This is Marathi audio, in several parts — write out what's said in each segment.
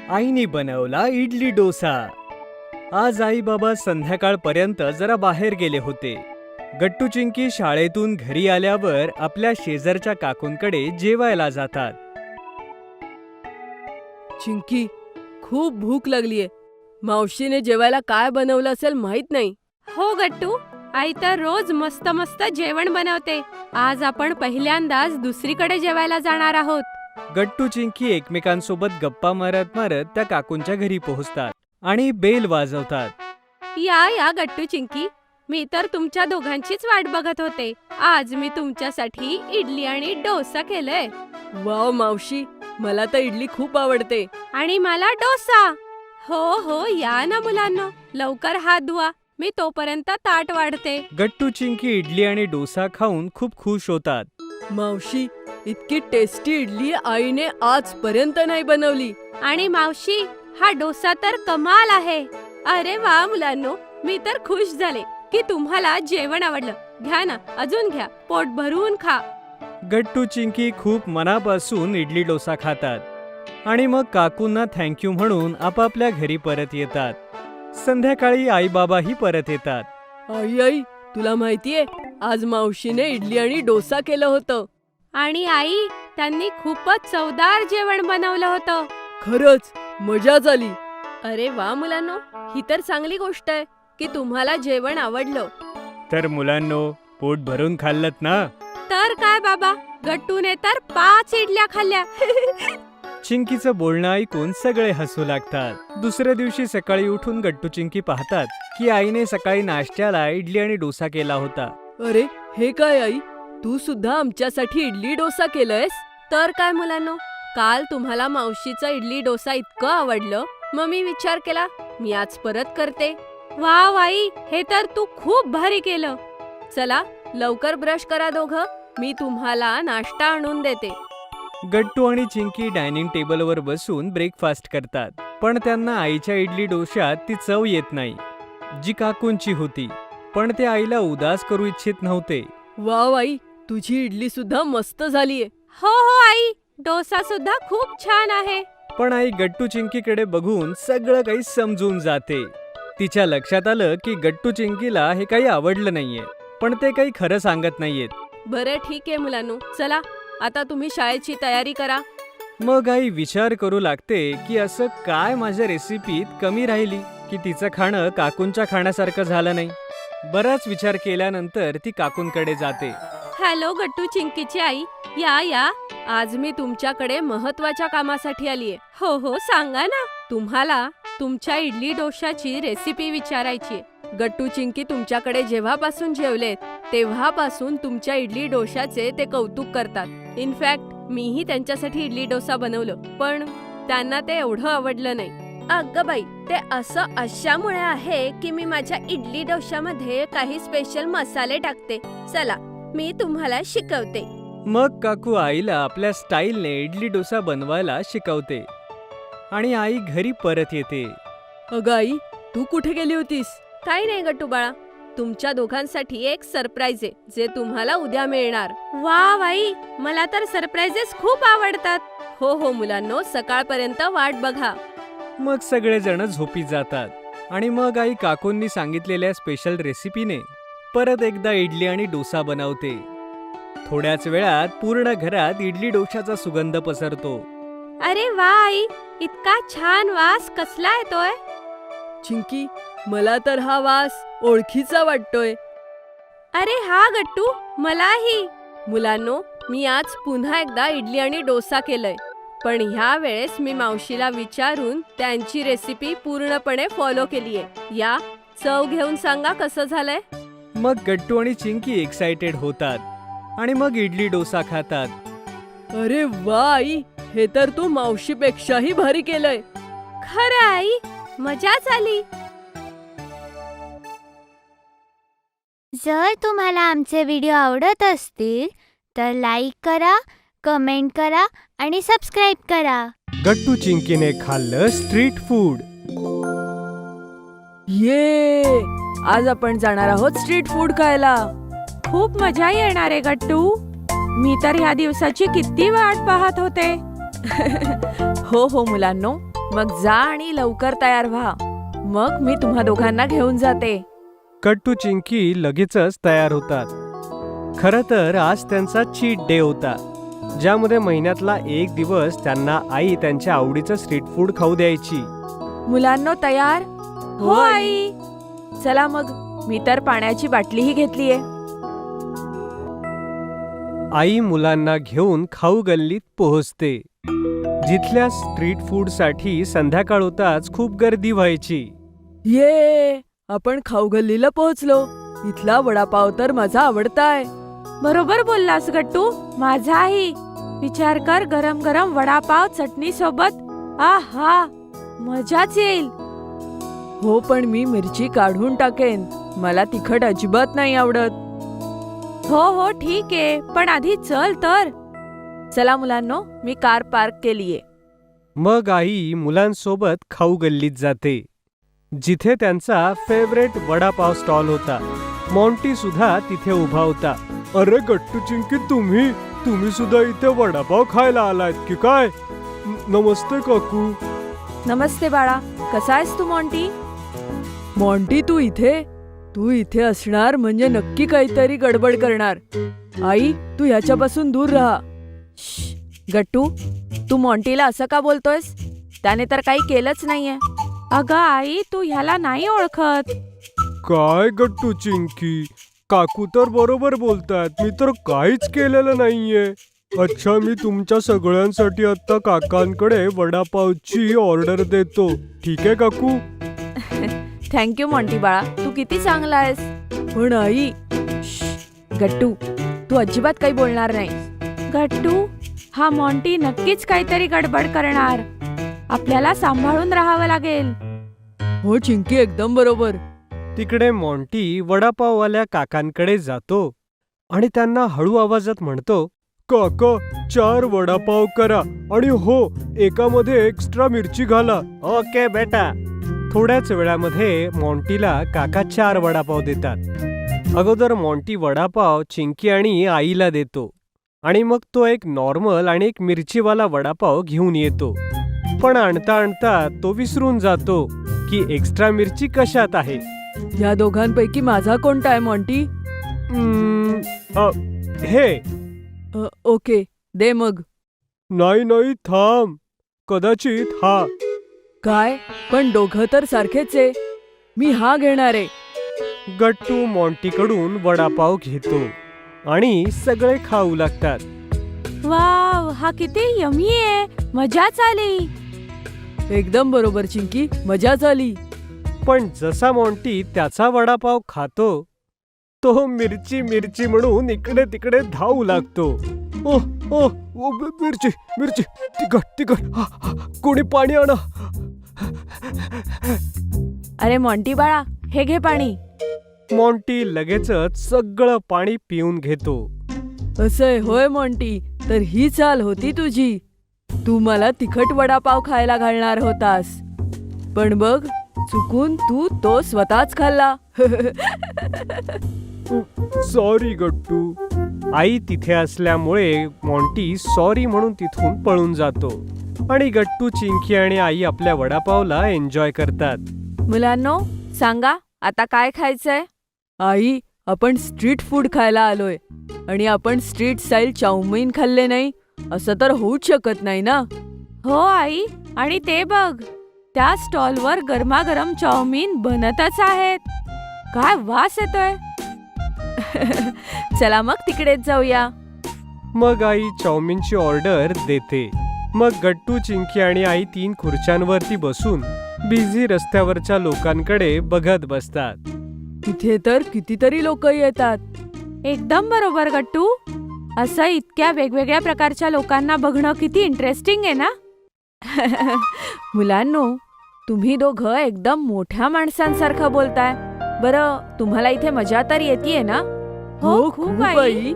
आईने बनवला इडली डोसा. आज आई बाबा संध्याकाळपर्यंत जरा बाहेर गेले होते. गट्टू चिंकी शाळेतून घरी आल्यावर आपल्या शेजारच्या काकूंकडे जेवायला जातात. चिंकी, खूप भूक लागलीये. मावशीने जेवायला काय बनवलं असेल माहित नाही. हो गट्टू, आई तर रोज मस्त मस्त जेवण बनवते. आज आपण पहिल्यांदाच दुसरीकडे जेवायला जाणार आहोत. गट्टू चिंकी एकमेकांसोबत गप्पा मारत मारत त्या काकूंच्या घरी पोहोचतात आणि बेल वाजवतात. या गट्टू चिंकी, मी तर तुमच्या दोघांचीच वाट बघत होते. आज मी तुमच्यासाठी इडली आणि डोसा केलंय. वाव मावशी, मला तर इडली खूप आवडते. आणि मला डोसा. हो या ना मुलांनो, लवकर हात धुवा. मी तोपर्यंत ताट वाढते. गट्टू चिंकी इडली आणि डोसा खाऊन खूप खुश होतात. मावशी, इतकी टेस्टी इडली आईने आजपर्यंत नाही बनवली. आणि मावशी, हा डोसा तर कमाल आहे. अरे वा मुलांनो, मी तर खुश झाले की तुम्हाला जेवण आवडलं. घ्या ना, अजून घ्या, पोट भरून खा. गट्टू चिंकी खूप मनापासून इडली डोसा खातात आणि मग काकूंना थँक्यू म्हणून आपापल्या घरी परत येतात. संध्याकाळी आई बाबाही परत येतात. आई, तुला माहितीये, आज मावशीने इडली आणि डोसा केलं होतं. आणि आई, त्यांनी खूपच चवदार जेवण बनवलं होतं. खरंच मजा झाली. अरे वा मुलांनो, ही तर चांगली गोष्ट आहे की तुम्हाला जेवण आवडलं. तर मुलांनो, पोट भरून खाल्लत ना? तर काय बाबा, गट्टूने तर 5 इडल्या खाल्ल्या. चिंकीचं बोलणं ऐकून सगळे हसू लागतात. दुसऱ्या दिवशी सकाळी उठून गट्टू चिंकी पाहतात की आईने सकाळी नाश्त्याला इडली आणि डोसा केला होता. अरे, हे काय आई, तू सुद्धा आमच्यासाठी इडली डोसा केलंयस? तर काय मुलांनो, काल तुम्हाला मावशीचं इडली डोसा इतकं आवडलं, मग मी विचार केला मी आज परत करते. वाव आई, हे तर तू खूप भारी केलं. चला लवकर ब्रश करा दोघं, मी तुम्हाला नाश्ता आणून देते. गट्टू आणि चिंकी डायनिंग टेबलवर बसून ब्रेकफास्ट करतात. पण त्यांना आईच्या इडली डोश्यात ती चव येत नाही जी काकूंची होती. पण ते आईला उदास करू इच्छित नव्हते. वाव आई, तुझी इडली सुद्धा मस्त झालीये. हो आई, डोसा सुद्धा खूप छान आहे. पण आई गट्टू चिंकीकडे बघून सगळं काही समजून जाते. तिच्या लक्षात आलं की गट्टू चिंकीला हे काही आवडलं नाहीये, पण ते काही खरं सांगत नाहीयेत. बरं ठीक आहे मुलांनो, चला आता तुम्ही शाळेची तयारी करा. मग आई विचार करू लागते की असं काय माझ्या रेसिपीत कमी राहिली की तिचं खाणं काकूंच्या खाण्यासारखं झालं नाही. बराच विचार केल्यानंतर ती काकूंकडे जाते. हॅलो गट्टू चिंकीची आई, या. आज मी तुमच्याकडे महत्वाच्या कामासाठी आलीये. हो सांगा ना. तुम्हाला तुमच्या इडली डोशाची रेसिपी विचारायची. गट्टू चिंकी तुमच्याकडे जेव्हापासून जेवलेत तेव्हापासून तुमच्या इडली डोशाचे ते कौतुक करतात. इनफॅक्ट मीही त्यांच्यासाठी इडली डोसा बनवलं, पण त्यांना ते एवढं आवडलं नाही. अगं बाई, ते असं अशामुळे आहे की मी माझ्या इडली डोशामध्ये काही स्पेशल मसाले टाकते. चला मी तुम्हाला शिकवते. मग काकू आईला आपल्या स्टाईलने इडली डोसा बनवायला शिकवते आणि आई घरी परत येते. अगं आई, तू कुठे गेली होतीस? काही नाही गट्टू बाळा, तुमच्या दोघांसाठी एक सरप्राईज आहे जे तुम्हाला उद्या मिळणार. वा बाई, मला तर सरप्राइजेस खूप आवडतात. हो मुलांनो, सकाळपर्यंत वाट बघा. मग सगळेजण झोपी जातात आणि मग आई काकूंनी सांगितलेल्या स्पेशल रेसिपीने परत एकदा इडली आणि डोसा बनवते. थोड्याच वेळात पूर्ण घरात इडली डोशाचा सुगंध पसरतो. अरे वा आई, इतका छान वास कसला येतोय. चिंकी, मला तर हा वास ओळखीचा वाटतोय. अरे हा गट्टू, मलाही. मुलांनो, मी आज पुन्हा एकदा इडली आणि डोसा केलंय, पण ह्या वेळेस मी मावशीला विचारून त्यांची रेसिपी पूर्णपणे फॉलो केलीये. या, चव घेऊन सांगा कसं झालंय. मग गट्टू आणि चिंकी एक्साइटेड होतात आणि मग इडली डोसा खातात. अरे वा आई, हे तर तू मावशीपेक्षाही भारी केलंय. खरं आई, मजाच आली. जर तुम्हाला आमचे व्हिडिओ आवडत असतील तर लाईक करा, कमेंट करा आणि सबस्क्राईब करा. गट्टू चिंकीने खाल्लं स्ट्रीट फूड. ये, आज आपण जाणार आहोत स्ट्रीट फूड खायला. खूप मजा येणार आहे गट्टू. मी तर ह्या दिवसाची किती वाट पाहत होते. हो मुलांनो, मग जा आणि लवकर तयार व्हा. मग मी तुम्हा दोघांना घेऊन जाते. गट्टू चिंकी लगेचच तयार होतात. खरं तर आज त्यांचा चीट डे होता, ज्यामध्ये महिन्यातला एक दिवस त्यांना आई त्यांच्या आवडीचं स्ट्रीट फूड खाऊ द्यायची. मुलांनो तयार? हो आई. चला मग, मी तर पाण्याची बाटलीही घेतलीये. आई मुलांना घेऊन खाऊ गल्लीत पोहोचते, जिथल्या स्ट्रीट फूडसाठी संध्याकाळ होताच खूप गर्दी व्हायची. ये, आपण खाऊ गल्लीला पोहोचलो. इथला वडापाव तर माझा आवडताय. बरोबर बोललास गट्टू, माझाही. विचार कर, गरम गरम वडापाव चटणी सोबत. आहा, मजाच येईल. हो, पण मी मिरची काढून टाकेन. मला तिखट अजिबात नाही आवडत. हो हो ठीक आहे, पण आधी चल तर. चला मुलांनो, मी कार पार्क केलीये. मग आई मुलांसोबत खाऊ गल्लीत जाते, जिथे त्यांचा फेवरेट वडापाव स्टॉल होता. मॉन्टी सुद्धा तिथे उभा होता. अरे गट्टू चिंकी, तुम्ही सुद्धा इथे वडापाव खायला आलात की काय? नमस्ते काकू. नमस्ते बाळा, कसा आहेस तू मॉन्टी? मॉन्टी, तू इथे असणार म्हणजे नक्की काहीतरी गडबड करणार. आई, तू ह्याच्यापासून दूर राहा. गट्टू, तू मॉन्टीला असं का बोलतोयस? त्याने तर काही केलंच नाहीये. अगं आई, तू ह्याला नाही ओळखत. काय गट्टू चिंकी, काकू तर बरोबर बोलतात. मी तर काहीच केलेलं नाहीये. अच्छा, मी तुमच्या सगळ्यांसाठी आता काकांकडे वडापावची ऑर्डर देतो. ठीक आहे काकू? थँक्यू मॉन्टी बाळा, तू किती चांगला आहेस. पण आई, गट्टू, तू अजिबात काही बोलणार नाही. गट्टू, हा मॉन्टी नक्कीच काहीतरी गडबड करणार. आपल्याला सांभाळून राहावं लागेल. हो चिंकी, एकदम बरोबर. तिकडे मॉन्टी वडापाववाल्या काकांकडे जातो आणि त्यांना हळू आवाजात म्हणतो, काका, 4 वडापाव करा आणि हो, एकामध्ये एक्स्ट्रा मिरची घाला. ओके बेटा. थोड्याच वेळामध्ये मॉन्टीला काका 4 वडापाव देतात. अगोदर मॉन्टी वडापाव चिंकी आणि आईला देतो आणि मग तो एक नॉर्मल आणि एक मिरचीवाला वडापाव घेऊन येतो. पण आणता आणता तो विसरून जातो की एक्स्ट्रा मिरची कशात आहे. या दोघांपैकी माझा कोणता आहे मॉन्टी? हे. ओके, दे मग. नाही, थांब. कदाचित हा. काय? पण दोघं तर सारखेच आहे. मी हा घेणार आहे. गट्टू मॉन्टीकडून वडापाव घेतो आणि सगळे खाऊ लागतात. वाव, हा किती यमी आहे. मजाच आली. एकदम बरोबर चिंकी, मजाच आली. पण जसा मॉन्टी त्याचा वडापाव खातो, तो मिरची म्हणून इकडे तिकडे धावू लागतो. मिरची, तिखट, कोणी पाणी आणा. अरे मॉन्टी बाळा, हे घे पाणी. मॉन्टी लगेचच सगळं पाणी पिऊन घेतो. असंय होय मॉन्टी, तर ही चाल होती तुझी. तू मला तिखट वडापाव खायला घालणार होतास, पण बघ, चुकून तू तो स्वतःच खाल्ला. सॉरी गट्टू. आई तिथे असल्यामुळे मॉन्टी सॉरी म्हणून तिथून पळून जातो आणि गट्टू, चिंकी आणि आई आपल्या वडापावला एन्जॉय करतात. मुलांनो, सांगा आता काय खायचंय? आई, आपण स्ट्रीट फूड खायला आलोय आणि आपण स्ट्रीट स्टाईल चाऊमिन खाल्ले नाही असं तर होऊच शकत नाही ना. हो आई, आणि ते बघ, त्या स्टॉलवर गरमागरम चाऊमिन बनतच आहेत. काय वास येतोय. चला मग तिकडेच जाऊया. मग आई चाऊमिनची ऑर्डर देते. मग गट्टू, चिंकी आणि आई 3 खुर्च्यांवरती बसून बिझी रस्त्यावरच्या लोकांकडे बघत बसतात. इथे तर कितीतरी लोक येतात. एकदम बरोबर गट्टू. असं इतक्या वेगवेगळ्या प्रकारच्या लोकांना बघणं किती इंटरेस्टिंग आहे ना. मुलांनो, तुम्ही दोघं एकदम मोठ्या माणसांसारखं बोलताय. बरं, तुम्हाला इथे मजा तर येतेय ना? हो, खूप आई.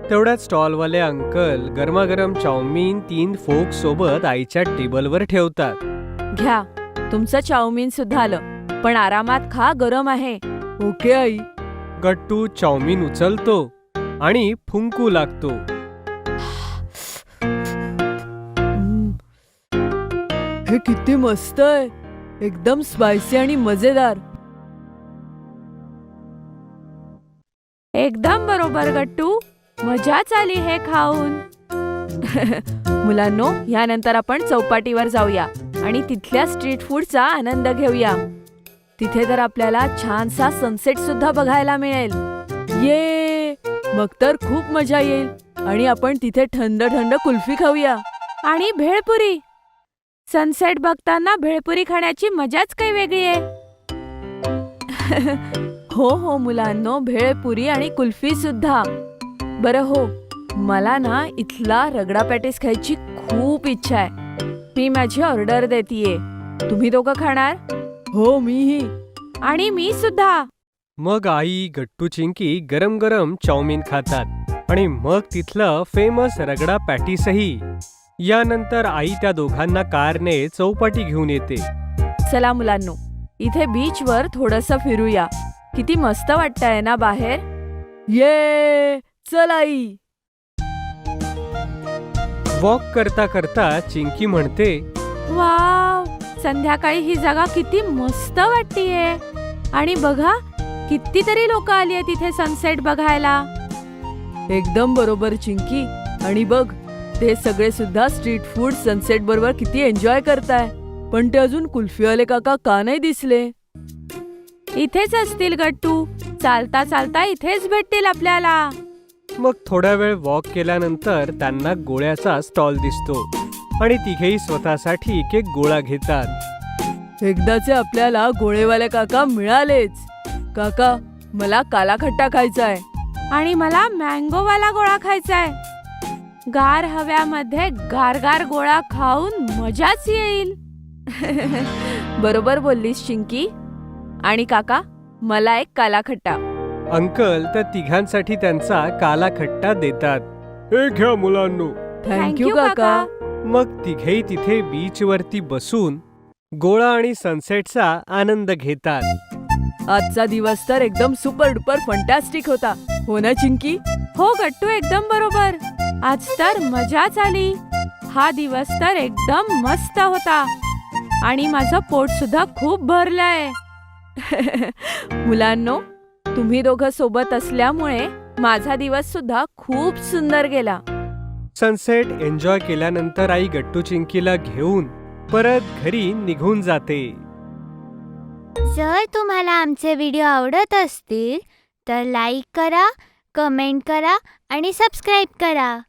तेवढ्यात स्टॉलवाले अंकल गरमागरम चाऊमिन 3 फोक सोबत आईच्या टेबलवर ठेवतात. घ्या, तुमचं चाऊमिन सुद्धा आलं, पण आरामात खा, गरम आहे. Okay I. गट्टू चाऊमिन उचलतो आणि फुंकू लागतो. हे किती मस्त आहे, एकदम स्पायसी आणि मजेदार. एकदम बरोबर गट्टू, मजाच आली हे खाऊन. मुलांनो, यानंतर आपण चौपाटीवर जाऊया आणि तिथल्या स्ट्रीट फूडचा आनंद घेऊया. तिथे तर आपल्याला छानसा सनसेट सुद्धा बघायला मिळेल. ये, मग तर खूप मजा येईल. आणि आपण तिथे थंड थंड कुल्फी खाऊया आणि भेळपुरी. सनसेट बघताना भेळपुरी खाण्याची मजाच काही वेगळी आहे. हो हो मुलांनो, भेळपुरी आणि कुल्फी सुद्धा. बरं हो, मला ना इथला रगडा पॅटीस खायची खूप इच्छा आहे. मी माझी ऑर्डर देतीये. तुम्ही दोघं खाणार? हो, मीही. आणि मी सुद्धा. मग आई गट्टू चिंकी गरम गरम चाऊमिन खातात आणि मग तिथलं फेमस रगडा पॅटीसही. यानंतर आई त्या दोघांना कारने चौपाटी घेऊन येते. चला मुलांनो, इथे बीचवर थोडंसं फिरूया. किती मस्त वाटतंय ना बाहेर. ये, चल आई. वॉक करता करता चिंकी म्हणते, वाव, संध्याकाळी ही जागा किती मस्त वाटतीये. आणि बघा, कितीतरी लोक आली आहेत तिथे सनसेट बघायला. एकदम बरोबर चिंकी. आणि बघ, ते सगळे सुद्धा स्ट्रीट फूड सनसेट बरोबर किती एन्जॉय करताय. पण ते अजून कुल्फीवाले काका का नाही दिसले? इथेच असतील गट्टू. चालता चालता इथेच भेटतील आपल्याला. मग थोडा वेळ वॉक केल्यानंतर त्यांना गोळ्याचा स्टॉल दिसतो आणि तिघेही स्वतःसाठी एक एक गोळा घेतात. एकदाचे आपल्याला गोळेवाले काका मिळालेच. काका, मला काला खट्टा खायचाय. आणि मला मँगोवाला गोळा खायचाय. गार हव्यामध्ये गारगार गोळा खाऊन मजाच येईल. बरोबर बोललीस चिंकी. आणि काका, मला एक काला खट्टा. अंकल तर तिघांसाठी त्यांचा काला खट्टा देतात. हे घ्या मुलांनो. थँक्यू काका. मग तिघेही तिथे बीचवरती बसून गोळा आणि सनसेटचा आनंद घेतात. आजचा दिवस तर एकदम सुपर डुपर फंटॅस्टिक होता. हो ना चिंकी? हो गट्टू, एकदम बरोबर. आज तर मजाच आली. हा दिवस तर एकदम मस्त होता. आणि माझं पोट सुद्धा खूप भरलंय. मुलांनो, तुम्ही दोघं सोबत असल्यामुळे माझा दिवस सुद्धा खूप सुंदर गेला. सनसेट एन्जॉय केल्यानंतर आई गट्टू चिंकीला घेऊन परत घरी निघून जाते. जर तुम्हाला आमचे व्हिडिओ आवडत असतील तर लाईक करा, कमेंट करा आणि सबस्क्राईब करा.